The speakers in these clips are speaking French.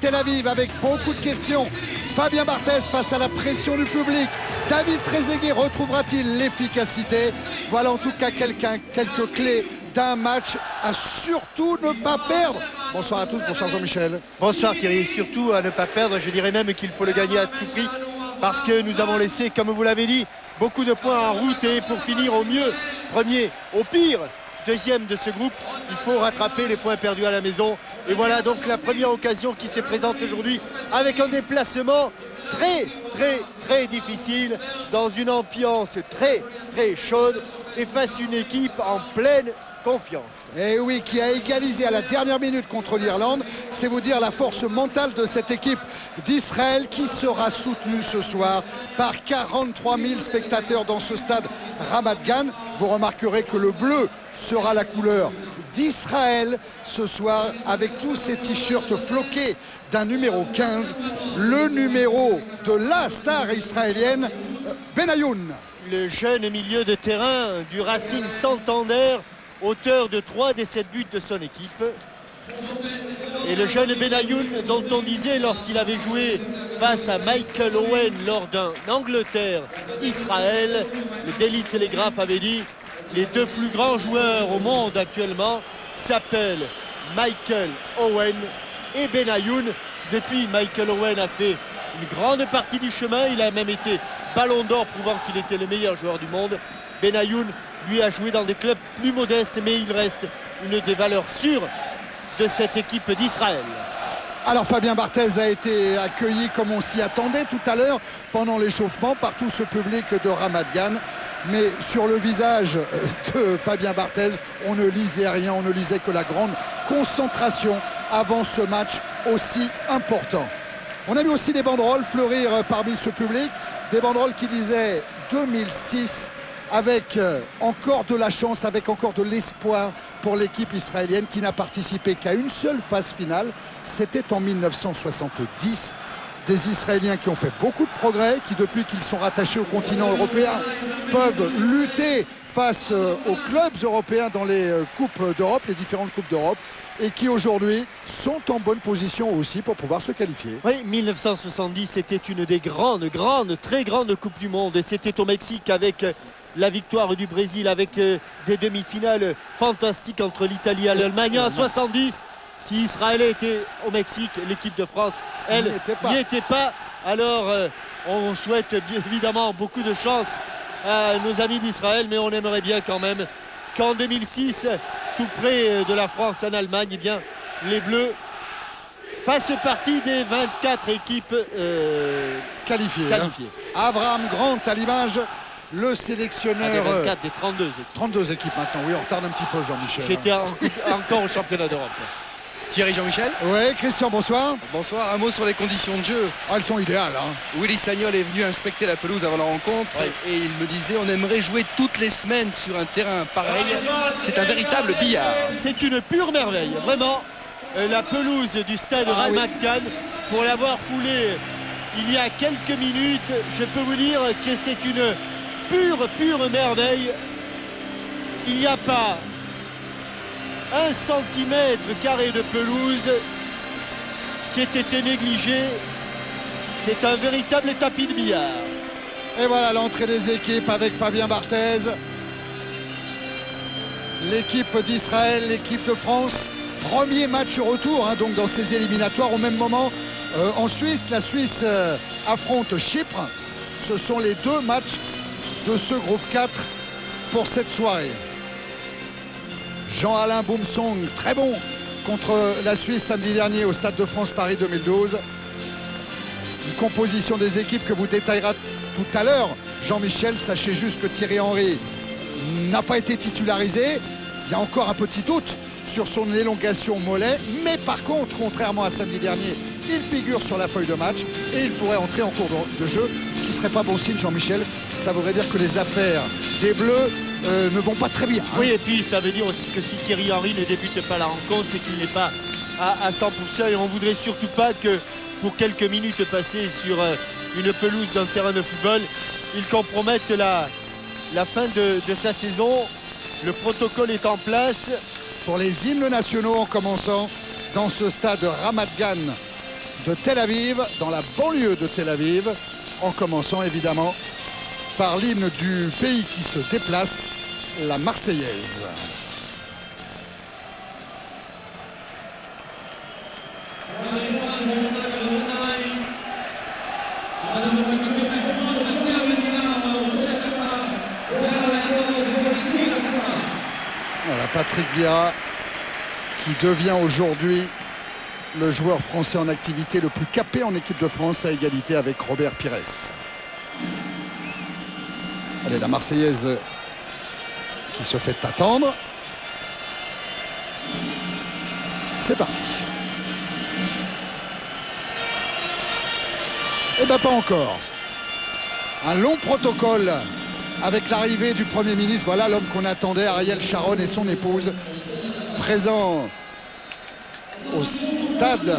Tel Aviv avec beaucoup de questions. Fabien Barthez face à la pression du public. David Trezeguet retrouvera-t-il l'efficacité? Voilà en tout cas quelques clés d'un match à surtout ne pas perdre. Bonsoir à tous, bonsoir Jean-Michel. Bonsoir Thierry, surtout à ne pas perdre. Je dirais même qu'il faut le gagner à tout prix parce que nous avons laissé, comme vous l'avez dit, beaucoup de points en route et pour finir au mieux, premier, au pire, deuxième de ce groupe, il faut rattraper les points perdus à la maison. Et voilà donc la première occasion qui se présente aujourd'hui avec un déplacement très difficile dans une ambiance très chaude et face à une équipe en pleine confiance. Et oui, qui a égalisé à la dernière minute contre l'Irlande. C'est vous dire la force mentale de cette équipe d'Israël qui sera soutenue ce soir par 43 000 spectateurs dans ce stade Ramat Gan. Vous remarquerez que le bleu sera la couleur d'Israël ce soir avec tous ces t-shirts floqués d'un numéro 15, le numéro de la star israélienne Benayoun. Le jeune milieu de terrain du Racing Santander, auteur de 3 des 7 buts de son équipe. Et le jeune Benayoun dont on disait lorsqu'il avait joué face à Michael Owen lors d'un Angleterre-Israël, le Daily Telegraph avait dit les 2 plus grands joueurs au monde actuellement s'appellent Michael Owen et Benayoun. Depuis, Michael Owen a fait une grande partie du chemin. Il a même été Ballon d'Or prouvant qu'il était le meilleur joueur du monde. Benayoun, lui, a joué dans des clubs plus modestes, mais il reste une des valeurs sûres de cette équipe d'Israël. Alors Fabien Barthez a été accueilli comme on s'y attendait tout à l'heure pendant l'échauffement par tout ce public de Ramat Gan. Mais sur le visage de Fabien Barthez, on ne lisait rien, on ne lisait que la grande concentration avant ce match aussi important. On a vu aussi des banderoles fleurir parmi ce public, des banderoles qui disaient 2006 avec encore de la chance, avec encore de l'espoir pour l'équipe israélienne qui n'a participé qu'à une seule phase finale. C'était en 1970. Des Israéliens qui ont fait beaucoup de progrès, qui depuis qu'ils sont rattachés au continent européen peuvent lutter face aux clubs européens dans les coupes d'Europe, les différentes coupes d'Europe, et qui aujourd'hui sont en bonne position aussi pour pouvoir se qualifier. Oui, 1970, c'était une des très grandes coupes du monde. Et c'était au Mexique avec la victoire du Brésil, avec des demi-finales fantastiques entre l'Italie et l'Allemagne. En 70, si Israël était au Mexique, l'équipe de France, elle, n'y était pas. Alors, on souhaite bien évidemment beaucoup de chance à nos amis d'Israël, mais on aimerait bien quand même qu'en 2006, tout près de la France en Allemagne, eh bien, les Bleus fassent partie des 24 équipes qualifiées. Abraham Grant à l'image, le sélectionneur. Des 24, des 32 équipes. 32 équipes maintenant, oui, on retarde un petit peu Jean-Michel. J'étais encore au championnat d'Europe. Thierry Jean-Michel. Oui, Christian, bonsoir. Bonsoir, un mot sur les conditions de jeu. Elles sont idéales. Willy Sagnol est venu inspecter la pelouse avant la rencontre et il me disait on aimerait jouer toutes les semaines sur un terrain pareil. C'est un véritable billard. C'est une pure merveille, vraiment. La pelouse du stade Ramat Gan, pour l'avoir foulée il y a quelques minutes, je peux vous dire que c'est une pure merveille. Il n'y a pas 1 centimètre carré de pelouse qui ait été négligé. C'est un véritable tapis de billard. Et voilà l'entrée des équipes avec Fabien Barthez. L'équipe d'Israël, l'équipe de France. Premier match retour donc dans ces éliminatoires. Au même moment, en Suisse, la Suisse affronte Chypre. Ce sont les 2 matchs de ce groupe 4 pour cette soirée. Jean-Alain Boumsong, très bon contre la Suisse samedi dernier au Stade de France Paris 2012. Une composition des équipes que vous détaillera tout à l'heure. Jean-Michel, sachez juste que Thierry Henry n'a pas été titularisé. Il y a encore un petit doute sur son élongation mollet. Mais par contre, contrairement à samedi dernier, il figure sur la feuille de match et il pourrait entrer en cours de jeu. Ce qui ne serait pas bon signe, Jean-Michel. Ça voudrait dire que les affaires des Bleus ne vont pas très bien. Oui, et puis ça veut dire aussi que si Thierry Henry ne débute pas la rencontre, c'est qu'il n'est pas à 100%. Et on ne voudrait surtout pas que pour quelques minutes passées sur une pelouse d'un terrain de football, il compromette la fin de sa saison. Le protocole est en place. Pour les hymnes nationaux en commençant dans ce stade Ramat Gan de Tel Aviv, dans la banlieue de Tel Aviv, en commençant évidemment par l'hymne du pays qui se déplace, la Marseillaise. Voilà, Patrick Vieira qui devient aujourd'hui le joueur français en activité le plus capé en équipe de France, à égalité avec Robert Pires. Allez, la Marseillaise qui se fait attendre. C'est parti. Eh bien, pas encore. Un long protocole avec l'arrivée du Premier ministre. Voilà l'homme qu'on attendait, Ariel Sharon et son épouse, présents au stade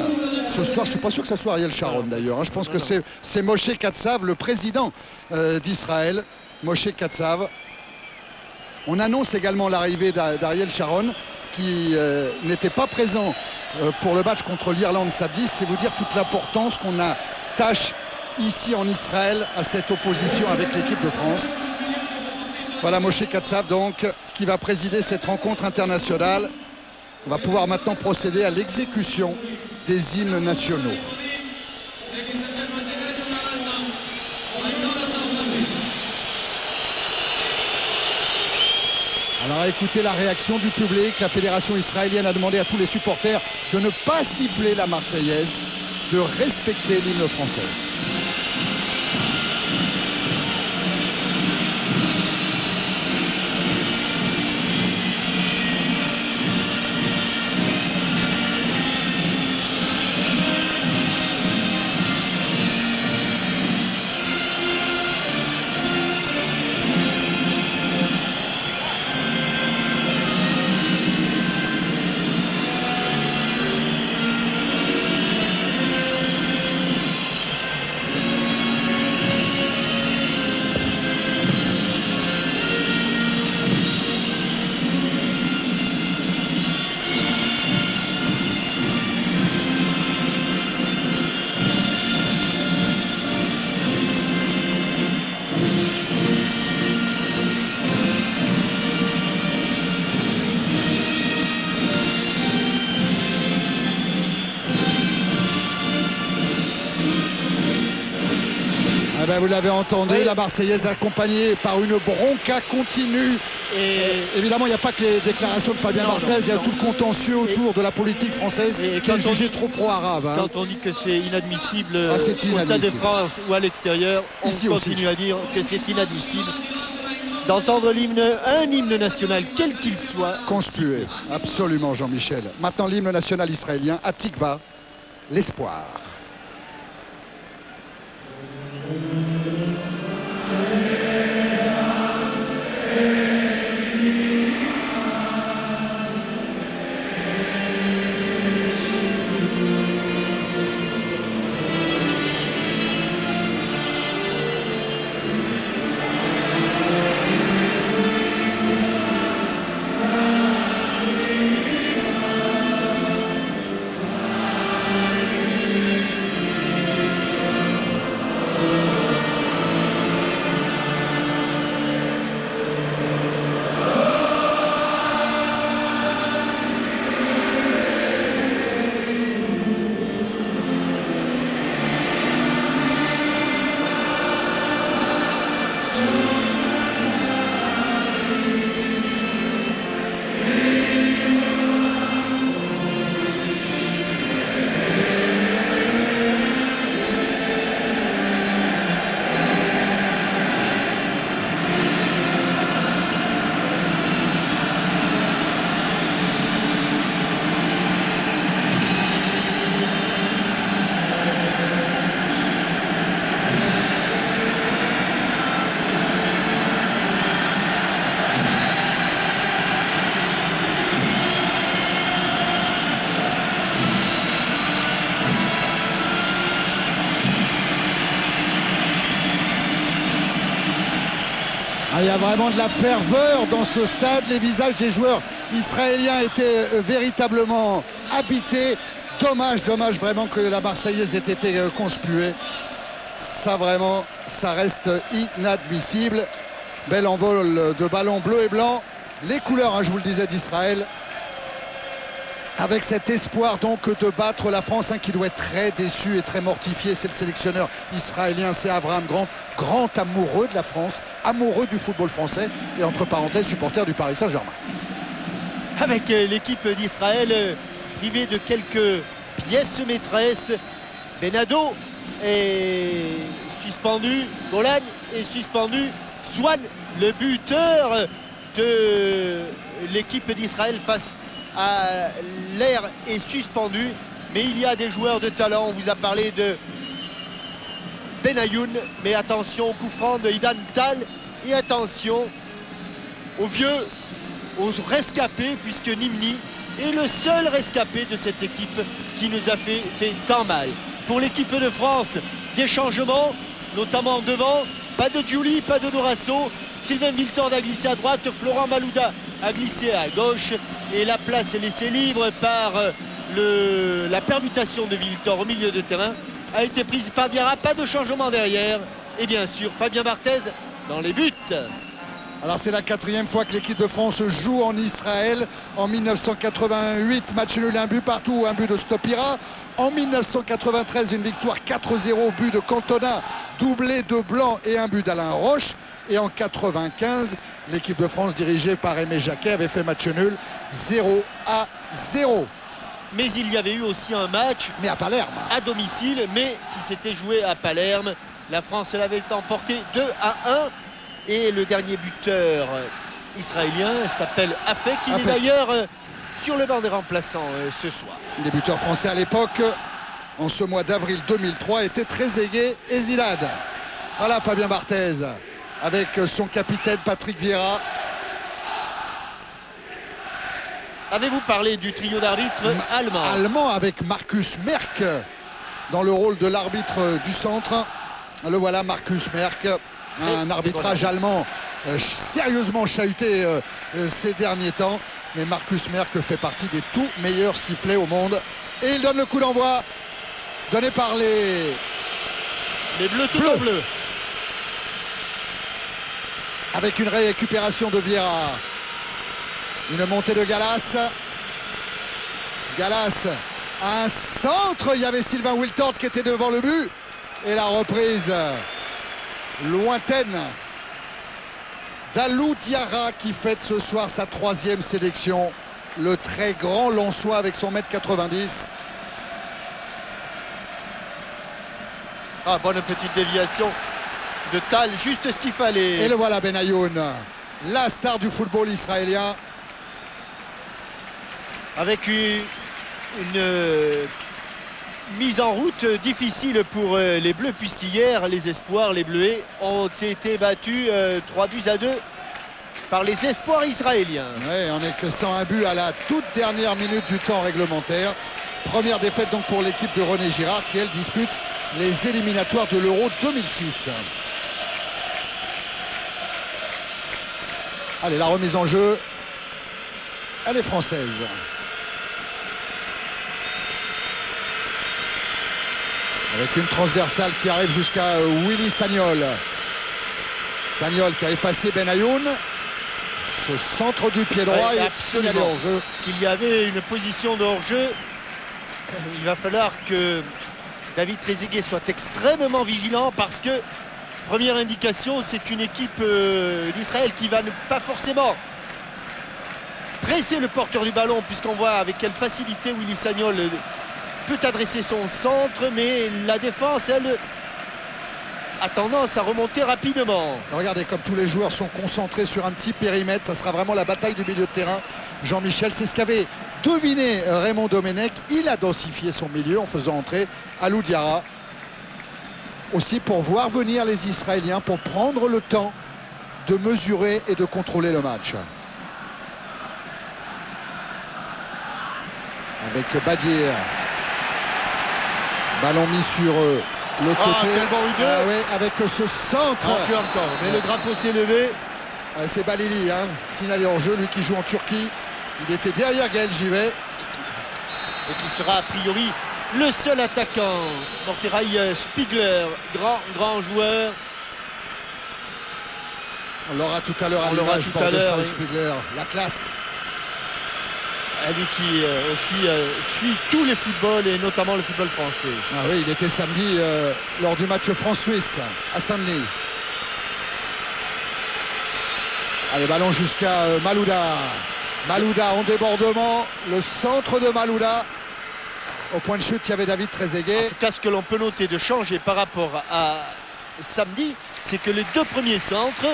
ce soir. Je ne suis pas sûr que ce soit Ariel Sharon d'ailleurs. Je pense que c'est Moshe Katsav, le président d'Israël. Moshe Katsav. On annonce également l'arrivée d'Ariel Sharon qui n'était pas présent pour le match contre l'Irlande samedi. C'est vous dire toute l'importance qu'on attache ici en Israël à cette opposition avec l'équipe de France. Voilà Moshe Katsav donc qui va présider cette rencontre internationale. On va pouvoir maintenant procéder à l'exécution des hymnes nationaux. Alors écoutez la réaction du public. La fédération israélienne a demandé à tous les supporters de ne pas siffler la Marseillaise, de respecter l'hymne français. Vous l'avez entendu, oui. La Marseillaise accompagnée par une bronca continue. Et évidemment, il n'y a pas que les déclarations de Fabien Barthez, il y a tout le contentieux autour de la politique française qui est jugé trop pro-arabe. Quand on dit que c'est inadmissible au Stade de France ou à l'extérieur, on continue aussi à dire que c'est inadmissible d'entendre un hymne national, quel qu'il soit. Conspué, absolument Jean-Michel. Maintenant l'hymne national israélien, Hatikva, l'espoir. Il y a vraiment de la ferveur dans ce stade. Les visages des joueurs israéliens étaient véritablement habités Dommage vraiment que la Marseillaise ait été conspuée. Ça vraiment, ça reste inadmissible. Bel envol de ballons bleu et blanc. Les couleurs, hein, je vous le disais, d'Israël. Avec cet espoir donc de battre la France, hein, qui doit être très déçu et très mortifié. C'est le sélectionneur israélien, c'est Avraham Grant, grand amoureux de la France, amoureux du football français et entre parenthèses supporter du Paris Saint-Germain. Avec l'équipe d'Israël privée de quelques pièces maîtresses, Benado est suspendu, Golan est suspendu, Swan, le buteur de l'équipe d'Israël face à l'air, est suspendu. Mais il y a des joueurs de talent. On vous a parlé de Benayoun, mais attention au coup franc de Idan Tal et attention aux vieux, aux rescapés, puisque Nimni est le seul rescapé de cette équipe qui nous a fait tant mal. Pour l'équipe de France, des changements, notamment devant. Pas de Giuli, pas de Dorasso. Sylvain Wiltord a glissé à droite, Florent Malouda a glissé à gauche. Et la place est laissée libre par la permutation de Wiltord au milieu de terrain a été prise par Diarra. Pas de changement derrière. Et bien sûr, Fabien Barthez dans les buts. Alors c'est la 4e fois que l'équipe de France joue en Israël. En 1988, match nul, un but partout, un but de Stopira. En 1993, une victoire 4-0, but de Cantona, doublé de Blanc et un but d'Alain Roche. Et en 95, l'équipe de France dirigée par Aimé Jacquet avait fait match nul 0-0. Mais il y avait eu aussi un match à Palerme, à domicile, mais qui s'était joué à Palerme. La France l'avait emporté 2-1. Et le dernier buteur israélien s'appelle Afek. Il est d'ailleurs sur le banc des remplaçants ce soir. Les buteurs français à l'époque, en ce mois d'avril 2003, étaient Trezeguet et Zidane. Voilà Fabien Barthez avec son capitaine Patrick Vieira. Avez-vous parlé du trio d'arbitres allemand avec Markus Merck dans le rôle de l'arbitre du centre. Le voilà, Markus Merck. Un arbitrage allemand sérieusement chahuté ces derniers temps. Mais Markus Merck fait partie des tout meilleurs sifflets au monde. Et il donne le coup d'envoi donné par les bleus tout en bleu. Avec une récupération de Vieira. Une montée de Gallas. Gallas à un centre. Il y avait Sylvain Wiltord qui était devant le but. Et la reprise lointaine d'Alou Diarra qui fête ce soir sa 3e sélection. Le très grand Lensois avec son 1m90. Bonne petite déviation de Tal, juste ce qu'il fallait. Et le voilà Benayoun, la star du football israélien. Avec une mise en route difficile pour les Bleus, puisqu'hier les espoirs, les Bleuets, ont été battus 3-2 par les espoirs israéliens. Ouais, en encaissant un but à la toute dernière minute du temps réglementaire. Première défaite donc pour l'équipe de René Girard qui elle dispute les éliminatoires de l'Euro 2006. Allez, la remise en jeu, elle est française. Avec une transversale qui arrive jusqu'à Willy Sagnol. Sagnol qui a effacé Benayoun. Ce centre du pied droit et signalé hors-jeu. Qu'il y avait une position de hors-jeu. Il va falloir que David Trezeguet soit extrêmement vigilant parce que, première indication, c'est une équipe d'Israël qui va ne pas forcément presser le porteur du ballon, puisqu'on voit avec quelle facilité Willy Sagnol peut adresser son centre, mais la défense, elle, a tendance à remonter rapidement. Regardez comme tous les joueurs sont concentrés sur un petit périmètre. Ça sera vraiment la bataille du milieu de terrain. Jean-Michel, c'est ce qu'avait deviné Raymond Domenech. Il a densifié son milieu en faisant entrer Alou Diarra. Aussi pour voir venir les Israéliens, pour prendre le temps de mesurer et de contrôler le match. Avec Badir. Ballon mis sur le côté. Quel bon ouais, avec ce centre. Encore, mais le drapeau s'est levé. C'est Balili, hein, signalé hors jeu, lui qui joue en Turquie. Il était derrière Gaël Givet. et qui sera a priori le seul attaquant. Morteraï Spiegler, grand joueur. On l'aura tout à l'heure à l'image, Mordechai Spiegler, la classe. Lui qui aussi suit tous les footballs et notamment le football français. Ah oui, il était samedi lors du match France-Suisse à Saint-Denis. Allez, ballon jusqu'à Malouda. Malouda en débordement, le centre de Malouda. Au point de chute, il y avait David Trezeguet. En tout cas, ce que l'on peut noter de changer par rapport à samedi, c'est que les deux premiers centres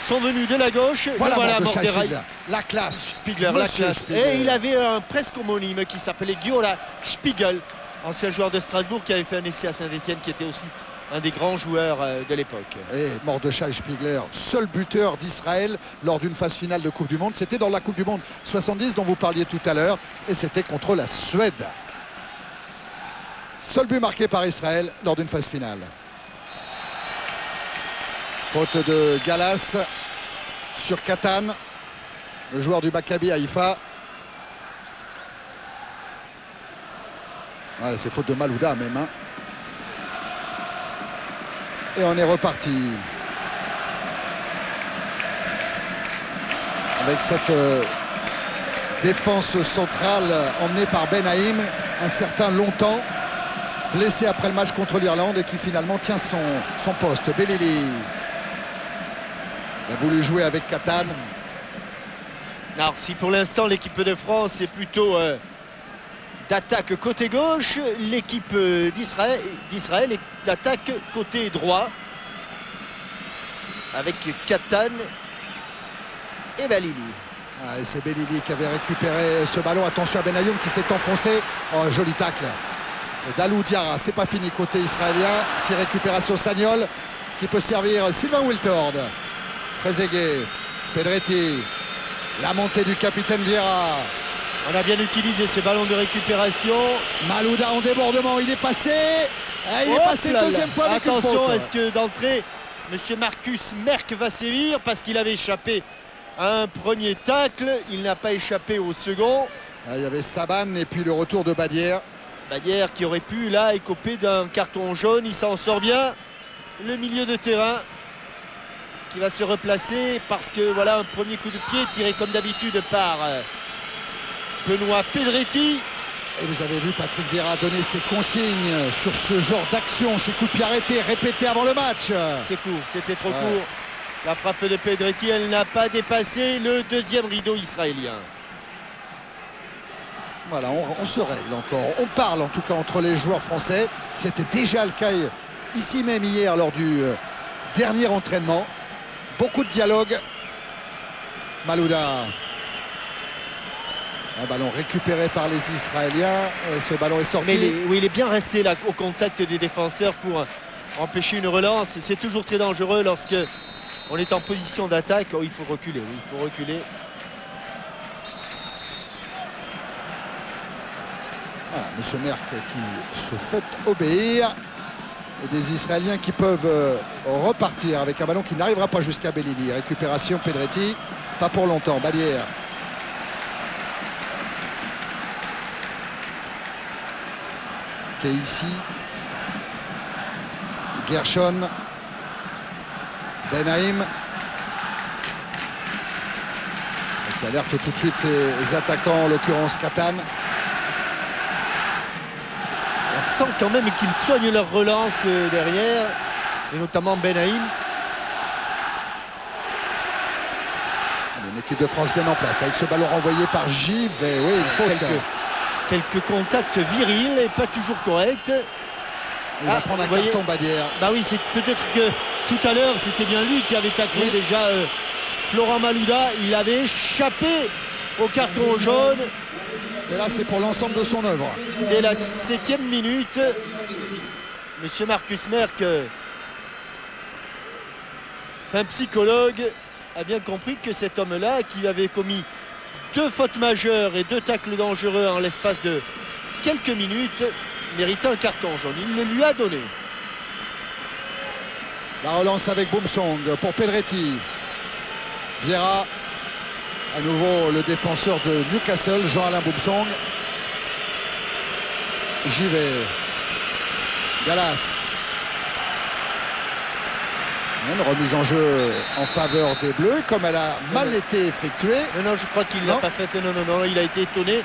sont venus de la gauche. Voilà Mordechai, la classe. Spiegler, la classe. Et il avait un presque homonyme qui s'appelait Giola Spiegel, ancien joueur de Strasbourg qui avait fait un essai à Saint-Etienne, qui était aussi un des grands joueurs de l'époque. Et Mordechai Spiegler, seul buteur d'Israël lors d'une phase finale de Coupe du Monde. C'était dans la Coupe du Monde 70 dont vous parliez tout à l'heure. Et c'était contre la Suède. Seul but marqué par Israël lors d'une phase finale. Faute de Galas sur Katan, le joueur du Maccabi Haïfa. Ouais, c'est faute de Malouda même. Hein. Et on est reparti. Avec cette défense centrale emmenée par Ben Haïm, un certain longtemps, blessé après le match contre l'Irlande et qui finalement tient son poste. Belili. Il a voulu jouer avec Katan. Alors si pour l'instant l'équipe de France est plutôt d'attaque côté gauche, l'équipe d'Israël est d'attaque côté droit avec Katan et Belili. Ah, c'est Belili qui avait récupéré ce ballon. Attention à Ben Ayoum qui s'est enfoncé. Oh, joli tacle. Dalou Diarra, c'est pas fini côté israélien. C'est récupération Sagnol qui peut servir Sylvain Wiltord. Trezeguet, Pedretti, la montée du capitaine Vieira. On a bien utilisé ce ballon de récupération. Malouda en débordement, il est passé. Il est passé deuxième fois avec une faute. Attention, est-ce que d'entrée, M. Marcus Merck va sévir parce qu'il avait échappé à un premier tacle. Il n'a pas échappé au second. Il y avait Saban et puis le retour de Badière. Badière qui aurait pu là écoper d'un carton jaune. Il s'en sort bien. Le milieu de terrain qui va se replacer parce que voilà un premier coup de pied tiré comme d'habitude par Benoît Pedretti. Et vous avez vu Patrick Vieira donner ses consignes sur ce genre d'action, ces coups de pied arrêtés, répétés avant le match. C'est court, c'était trop court. La frappe de Pedretti, elle n'a pas dépassé le deuxième rideau israélien. Voilà, on se règle encore. On parle en tout cas entre les joueurs français. C'était déjà le cas ici même hier lors du dernier entraînement. Beaucoup de dialogue. Malouda. Un ballon récupéré par les Israéliens. Ce ballon est sorti. Mais il est bien resté là au contact des défenseurs pour empêcher une relance. C'est toujours très dangereux lorsque on est en position d'attaque. Oh, il faut reculer, oui, il faut reculer. Voilà, M. Merck qui se fait obéir. Et des Israéliens qui peuvent repartir avec un ballon qui n'arrivera pas jusqu'à Belili. Récupération Pedretti, pas pour longtemps. Badière. Qui est ici. Gershon. Ben Haïm. Qui alerte tout de suite ses attaquants, en l'occurrence Katan. On sent quand même qu'ils soignent leur relance derrière, et notamment Ben Haïm. Une équipe de France bien en place, avec ce ballon renvoyé par Gilles. Et oui, il faut quelques contacts virils et pas toujours corrects. Il va prendre un carton Badière. Bah oui, c'est peut-être que tout à l'heure, c'était bien lui qui avait taclé déjà Florent Malouda. Il avait échappé au carton jaune. Et là, c'est pour l'ensemble de son œuvre. Dès la 7e minute, M. Marcus Merck, fin psychologue, a bien compris que cet homme-là, qui avait commis 2 fautes majeures et 2 tacles dangereux en l'espace de quelques minutes, méritait un carton jaune. Il le lui a donné. La relance avec Boumsong pour Pedretti. Vieira. À nouveau le défenseur de Newcastle, Jean-Alain Boumsong. Givet. Gallas. Une remise en jeu en faveur des Bleus, comme elle a mal été effectuée. Non, je crois qu'il ne l'a pas faite. Non, il a été étonné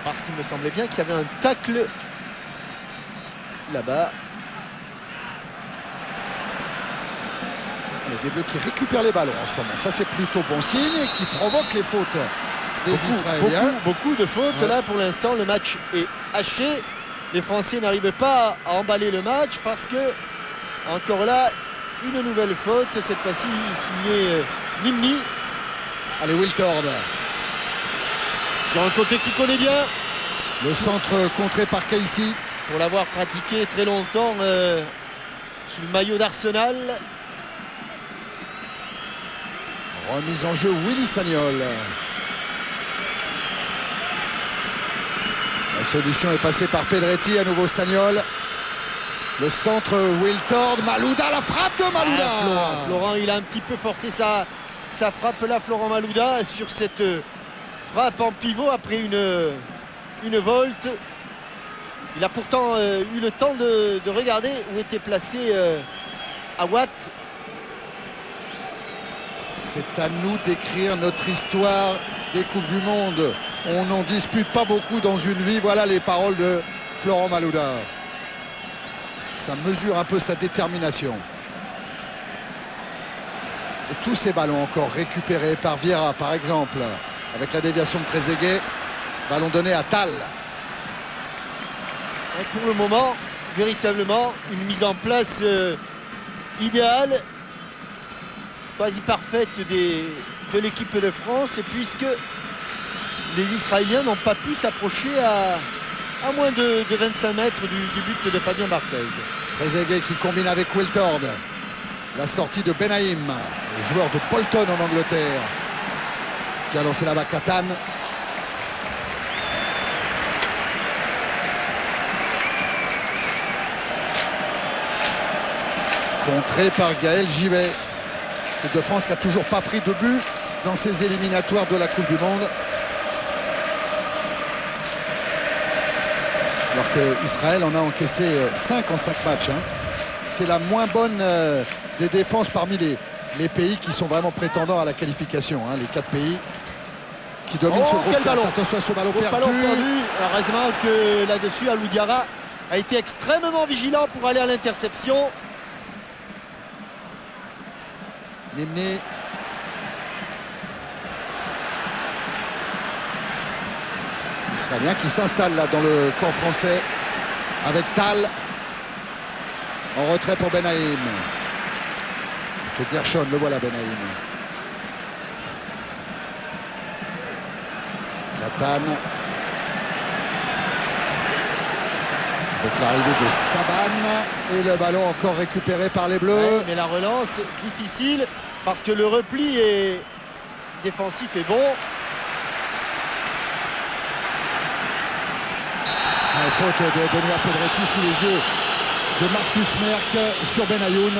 parce qu'il me semblait bien qu'il y avait un tacle là-bas. Il y a des Bleus qui récupèrent les ballons en ce moment. Ça, c'est plutôt bon signe et qui provoque les fautes des Israéliens. Beaucoup de fautes. Là, pour l'instant, le match est haché. Les Français n'arrivent pas à emballer le match parce que, encore là, une nouvelle faute. Cette fois-ci, signée Nimni. Allez, Wiltord. Sur un côté qu'il connaît bien. Le centre contré par Casey. Pour l'avoir pratiqué très longtemps sous le maillot d'Arsenal. Remise en jeu, Willy Sagnol. La solution est passée par Pedretti, à nouveau Sagnol. Le centre, Wiltord, Malouda, la frappe de Malouda. Florent, il a un petit peu forcé sa frappe là, Florent Malouda, sur cette frappe en pivot après une volte. Il a pourtant eu le temps de regarder où était placé Aouat. C'est à nous d'écrire notre histoire des Coupes du Monde. On n'en dispute pas beaucoup dans une vie. Voilà les paroles de Florent Malouda. Ça mesure un peu sa détermination. Et tous ces ballons encore récupérés par Vieira, par exemple, avec la déviation de Trezeguet. Ballon donné à Tal. Et pour le moment, véritablement, une mise en place idéale, quasi parfaite de l'équipe de France, puisque les Israéliens n'ont pas pu s'approcher à moins de 25 mètres du but de Fabien Barthez. Trezeguet qui combine avec Wiltord. La sortie de Benaïm, le joueur de Bolton en Angleterre, qui a lancé là-bas Catane. Contré par Gaël Givet. L'équipe de France qui n'a toujours pas pris de but dans ses éliminatoires de la Coupe du Monde. Alors qu'Israël en a encaissé 5 en 5 matchs. C'est la moins bonne des défenses parmi les pays qui sont vraiment prétendants à la qualification. Les 4 pays qui dominent ce groupe. Attention à ce ballon perdu. Heureusement que là-dessus, Alou Diarra a été extrêmement vigilant pour aller à l'interception. Nimni. Israélien qui s'installe là dans le camp français avec Tal. En retrait pour Benaïm. Tout Gershon, le voilà Benaïm. Catane. Avec l'arrivée de Saban. Et le ballon encore récupéré par les Bleus. Ouais, mais la relance est difficile parce que le repli est défensif est bon. Faute de Benoît Pedretti sous les yeux de Marcus Merck sur Benayoun.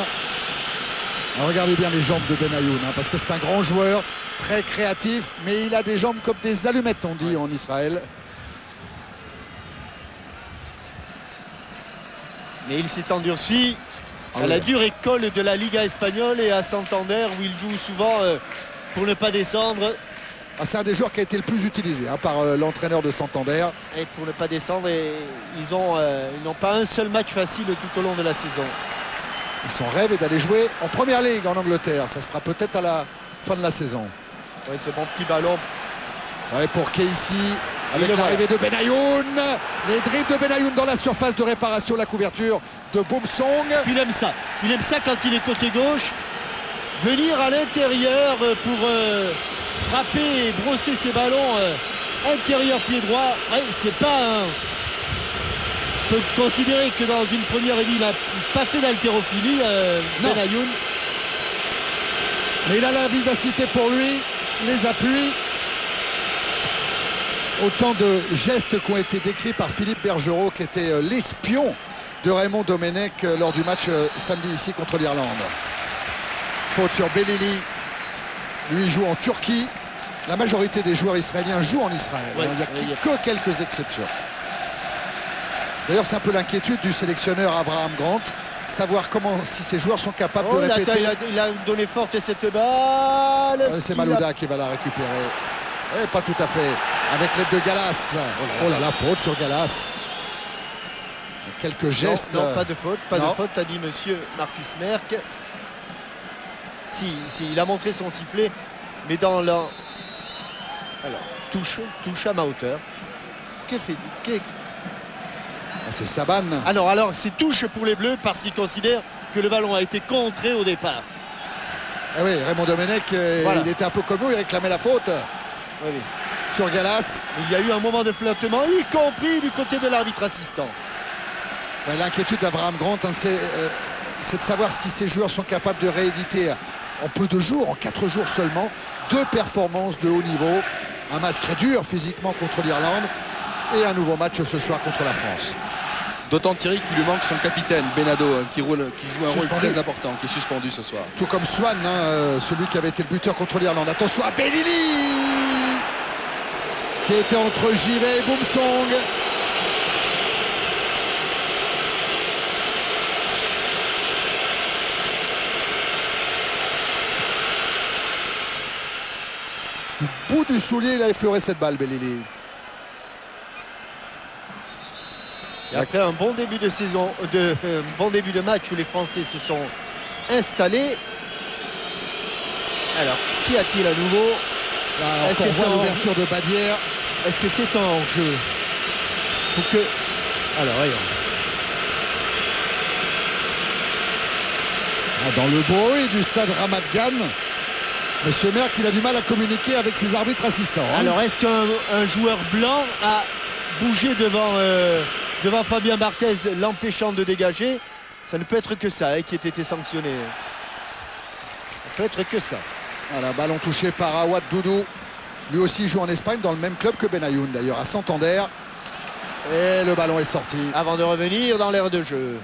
Regardez bien les jambes de Benayoun, parce que c'est un grand joueur, très créatif, mais il a des jambes comme des allumettes, on dit en Israël. Mais il s'est endurci à la dure école de la Liga espagnole et à Santander où il joue souvent pour ne pas descendre. C'est un des joueurs qui a été le plus utilisé par l'entraîneur de Santander. Et pour ne pas descendre, ils n'ont pas un seul match facile tout au long de la saison. Son rêve est d'aller jouer en première ligue en Angleterre. Ça se fera peut-être à la fin de la saison. Oui, ce bon petit ballon. Ouais, pour Casey, avec l'arrivée de Benayoun. Les dribbles de Benayoun dans la surface de réparation, la couverture de Boumsong. Puis il aime ça quand il est côté gauche. Venir à l'intérieur pour frapper et brosser ses ballons intérieur pied droit. Ouais, c'est pas un... On peut considérer que dans une première élie, il n'a pas fait d'haltérophilie, Benayoun. Mais il a la vivacité pour lui, les appuis. Autant de gestes qui ont été décrits par Philippe Bergerot, qui était l'espion de Raymond Domenech lors du match samedi ici contre l'Irlande. Faute sur Belili. Lui joue en Turquie. La majorité des joueurs israéliens jouent en Israël. Il n'y a que quelques exceptions. D'ailleurs, c'est un peu l'inquiétude du sélectionneur Abraham Grant, savoir si ces joueurs sont capables de Là, répéter. il a donné forte cette balle. C'est Malouda qui va la récupérer. Et pas tout à fait. Avec l'aide de Gallas. Oh là, la faute sur Gallas. Quelques gestes. Non, pas de faute, pas Non. de faute, a dit monsieur Marcus Merck. Si, il a montré son sifflet, mais dans la... Alors, touche à ma hauteur. Que fait-il? C'est Saban. Alors c'est touche pour les Bleus parce qu'ils considèrent que le ballon a été contré au départ. Eh oui, Raymond Domenech, Voilà. il était un peu comme nous, il réclamait la faute Oui. sur Gallas. Il y a eu un moment de flottement, y compris du côté de l'arbitre assistant. Ben, l'inquiétude d'Abraham Grant, hein, c'est de savoir si ces joueurs sont capables de rééditer en peu de jours, en 4 jours seulement, 2 performances de haut niveau. Un match très dur physiquement contre l'Irlande et un nouveau match ce soir contre la France. D'autant Thierry qu'il lui manque son capitaine, Benado, qui joue un rôle Suspendu. très important, qui est suspendu ce soir. Tout comme Swan, hein, celui qui avait été le buteur contre l'Irlande. Attention à Belili qui était entre Givet et Boumsong. Du bout du soulier, il a effleuré cette balle, Belili. Et après un bon début de saison, un bon début de match où les Français se sont installés. Alors, qu'y a-t-il à nouveau? Là, Est-ce on que voit c'est en- l'ouverture de Badière. Est-ce que c'est un hors-jeu? Pour que... Alors, voyons. Dans le bruit du stade Ramat Gan, Monsieur Merck, il a du mal à communiquer avec ses arbitres assistants. Hein. Alors, est-ce qu'un joueur blanc a bougé devant Fabien Barthez, l'empêchant de dégager? Ça ne peut être que ça, qui ait été sanctionné. Ça peut être que ça. Voilà, ballon touché par Awad Doudou. Lui aussi joue en Espagne, dans le même club que Benayoun, d'ailleurs, à Santander. Et le ballon est sorti. Avant de revenir dans l'aire de jeu.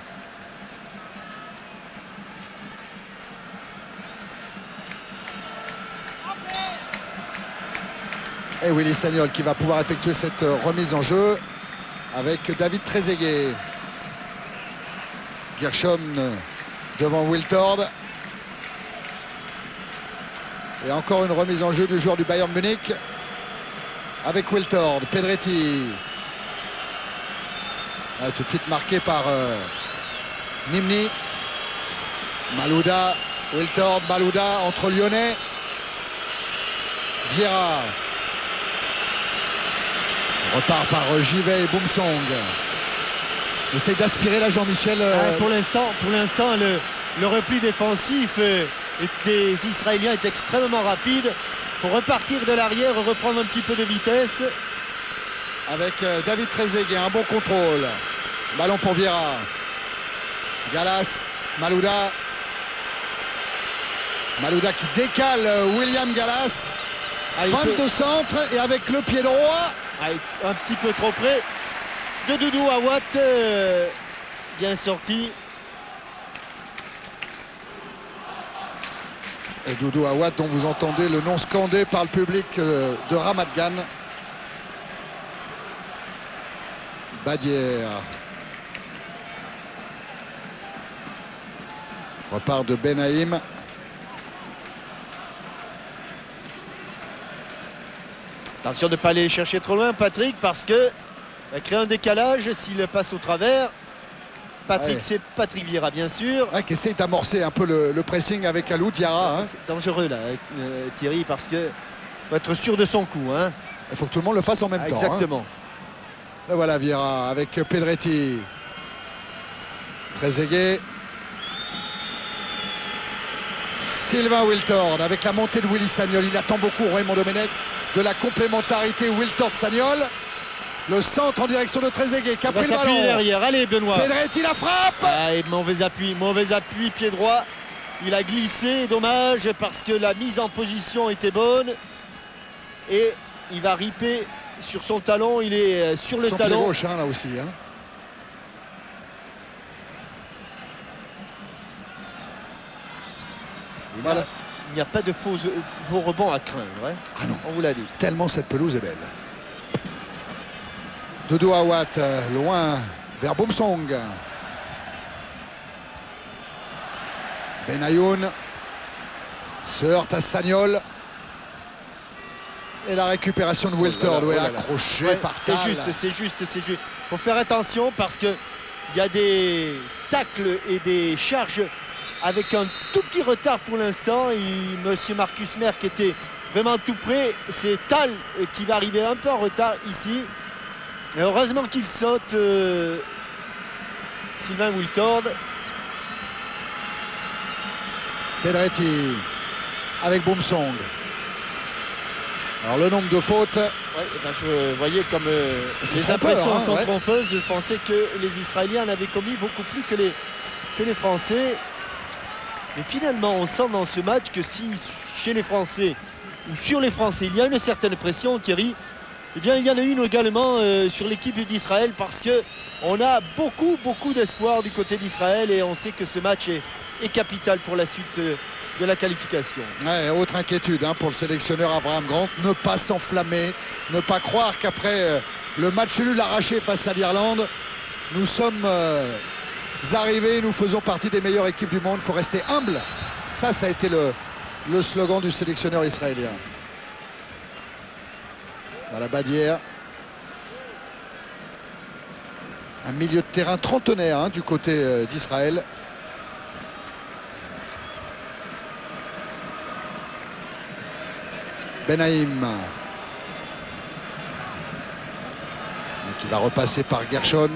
Et Willy Sagnol qui va pouvoir effectuer cette remise en jeu avec David Trezeguet. Gershom devant Wiltord. Et encore une remise en jeu du joueur du Bayern Munich avec Wiltord. Pedretti. Ah, tout de suite marqué par Nimni. Malouda. Wiltord, Malouda entre Lyonnais. Vieira. On repart par Givet et Boumsong. Essaye d'aspirer là Jean-Michel. Pour l'instant, le repli défensif des Israéliens est extrêmement rapide. Il faut repartir de l'arrière, reprendre un petit peu de vitesse. Avec David Trezeguet, un bon contrôle. Ballon pour Vieira. Gallas, Malouda. Malouda qui décale William Gallas. Fin de centre et avec le pied droit. Un petit peu trop près de Doudou Awad, bien sorti. Et Doudou Awad, dont vous entendez le nom scandé par le public de Ramat Gan. Badière. Repart de Benaïm. Attention de ne pas aller chercher trop loin, Patrick, parce que va créer un décalage s'il passe au travers. Patrick, Ouais. c'est Patrick Vieira, bien sûr. Ouais, qui essaye d'amorcer un peu le pressing avec Alou Diarra. Hein. C'est dangereux là, Thierry, parce que faut être sûr de son coup. Hein. Il faut que tout le monde le fasse en même temps. Hein. Exactement. Là voilà Vieira avec Pedretti. Trezeguet. Sylvain Wiltord avec la montée de Willy Sagnol. Il attend beaucoup Raymond Domenech de la complémentarité Wiltord-Sagnol. Le centre en direction de Trezeguet qui a On va pris le s'appuyer ballon. derrière. Allez, Benoît. Pedretti la frappe. Et mauvais appui, pied droit. Il a glissé, dommage, parce que la mise en position était bonne. Et il va riper sur son talon. Il est sur le Son pied talon. gauche hein, là aussi. Hein. Voilà. Il n'y a pas de faux rebonds à craindre. Hein. Ah non. On vous l'a dit. Tellement cette pelouse est belle. Doudou Awad, loin vers Boumsong. Benayoun se heurte à Sagnol. Et la récupération de Wiltord, accroché par Tal. C'est juste. Il faut faire attention parce qu'il y a des tacles et des charges avec un tout petit retard pour l'instant. Monsieur Marcus Merck était vraiment tout près. C'est Tal qui va arriver un peu en retard ici. Et heureusement qu'il saute, Sylvain Wiltord. Pedretti avec Boumsong. Alors le nombre de fautes. Ouais, je voyais comme les impressions sont trompeuses. Je pensais que les Israéliens en avaient commis beaucoup plus que les Français. Mais finalement, on sent dans ce match que si chez les Français ou sur les Français, il y a une certaine pression, Thierry, eh bien il y en a une également sur l'équipe d'Israël parce qu'on a beaucoup d'espoir du côté d'Israël et on sait que ce match est capital pour la suite de la qualification. Ouais, autre inquiétude pour le sélectionneur Avraham Grant, ne pas s'enflammer, ne pas croire qu'après le match nul arraché face à l'Irlande, nous sommes arrivés, nous faisons partie des meilleures équipes du monde, il faut rester humble. Ça a été le slogan du sélectionneur israélien. Voilà Badière. Un milieu de terrain trentenaire du côté d'Israël. Benaïm qui va repasser par Gershon.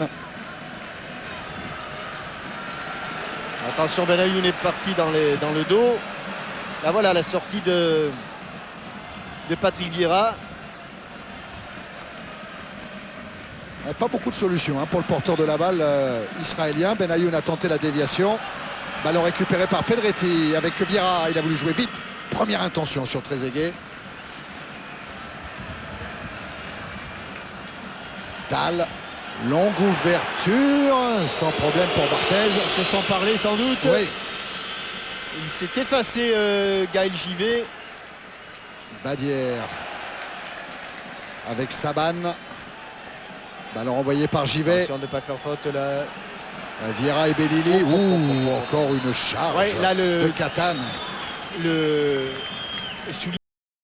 Attention, Benayoun est parti dans le dos. Là voilà la sortie de Patrick Vieira. Pas beaucoup de solutions pour le porteur de la balle israélien. Benayoun a tenté la déviation. Ballon récupéré par Pedretti avec Vieira. Il a voulu jouer vite. Première intention sur Trezeguet. Tal, longue ouverture, sans problème pour Barthez. Se font parler sans doute. Oui. Il s'est effacé, Gaël Givet. Badière avec Saban. Ballon renvoyé par Givet. Attention de ne pas faire faute là. Vieira et Bellili. Encore une charge là, de Catane.